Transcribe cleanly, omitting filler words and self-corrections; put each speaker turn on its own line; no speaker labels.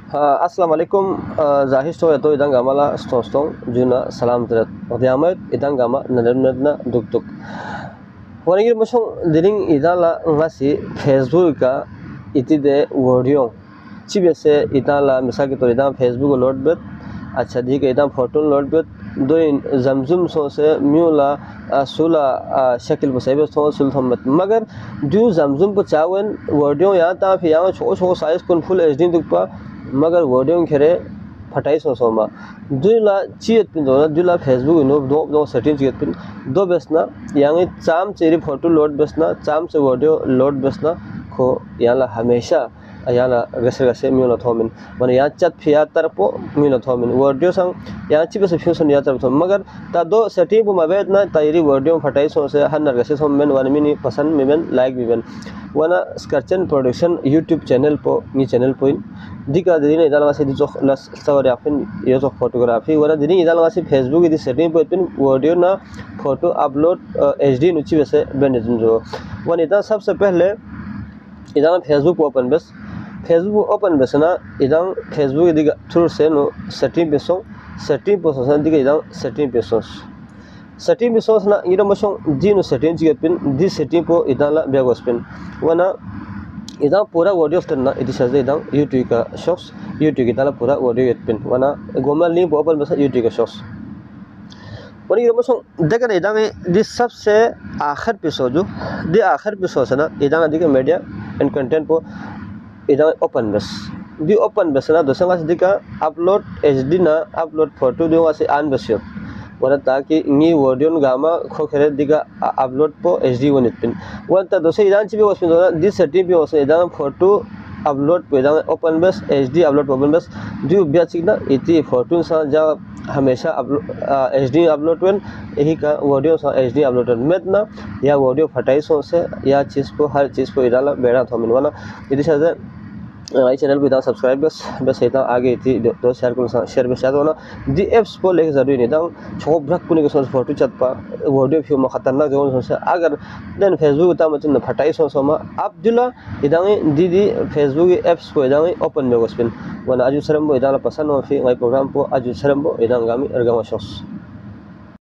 Assalamualaikum zahir sto itu idang gamala stong juna salam terat diamet idang gama nadna duk wanigir mosong diring idala ngasi Facebook ka iti de video cibese idala misal gitu idang Facebook load bet अच्छा दी के इधर photo load पे दो जमजुम सो से म्यूला सुला शक्ल पर save so सुल थमत मगर जो जमजुम पर चावन वीडियो यहाँ ता फिर यहाँ छो साइज कौन फुल एचडी दुख पा मगर वीडियो खेरे फटाई सो मा दुला चीत पिन दुला फेसबुक नो दो सेटिंग चीत पिन दो बेसना यहाँ चाम चेरी फोटो लोड बेसना चाम से वीडियो लोड बेसना को यहाँ हमेशा यहाँ गसे म्यूना थोमिन वन यहाँ चत फिया तरपो म्यूना थोमिन वीडियो संग यहाँ चिप से फ्यूसन या तरप मगर ता दो सेटिंग को मबेद ना तायरी वीडियो फटाई सो से हन्नर गसे थोमिन वन मिनी पसंद मिबन लाइक मिबन वना स्कर्चन प्रोडक्शन यूट्यूब चैनल पो नी चैनल पोइन दिका दिन इदाल वासे जो लस स्टोरी आफिन ये जो फोटोग्राफी वना दिन इदाल वासे फेसबुक इदी सेटिंग पो पिन वीडियो ना फोटो अपलोड एचडी नुची वैसे बेनिजन जो वन इदा सबसे पहले इदा फेसबुक ओपन बस फेसबुक ओपन बसना इधर फेसबुक इधर थ्रू से नो सेटिंग पेसोस ना दिखे इधर सेटिंग पेसोस ना इधर मशों जी नो सेटिंग चिके पिन दी सेटिंग पो इधर ला बेगोस पिन वना इधर पूरा वीडियो स्टना इधर सजे इधर यूट्यूब का शॉर्ट्स यूट्यूब इधर पूरा वीडियो पिन वना गोमल लिंक ओपन बस यूट्यूब का शॉर्ट्स वनी इधर मशों देखा इधर में दी सबसे आखिर पेसो जो दी आखिर पेसोस ना इधर दिखे मीडिया एंड कंटेंट पो इधर ओपन बस ना दोस्तों का दिखा अपलोड एचडी ना अपलोड फोटो दो वासे आन बसियो वरना ताकि नी वीडियो गामा खो खेरे दिखा अपलोड पो एचडी वन इतपिन वरना दोस्तों इधर चिपे वसपिन दोना दिस सेटिंग पे वसे इधर फोटो अपलोड पे इधर ओपन बस एचडी अपलोड ओपन बस जो ब्याचिक ना इतनी फोटो सा जा हमेशा एचडी अपलोड वन यही का वीडियो सा एचडी अपलोड वन में ना या वीडियो फटाई सो से या चीज़ को हर चीज़ को इधर बेड़ा था मिलवाना इधर से हमारे चैनल को इधर सब्सक्राइब बस इतना आगे थी दो शेयर को शेयर बस होना दी एप्स को लेके जरूरी नहीं था छो ब्रक पुने के सोच फोटो चत पा वीडियो फ्यू में खतरनाक जो से अगर देन फेसबुक उता मचन फटाई सो मा आप जुला इधर दी फेसबुक एप्स को इधर ओपन में गोस्पिन वन आजू सरम्बो इधर पसंद हो फिर प्रोग्राम को आजू सरम्बो इधर गामी अर्गमा शॉस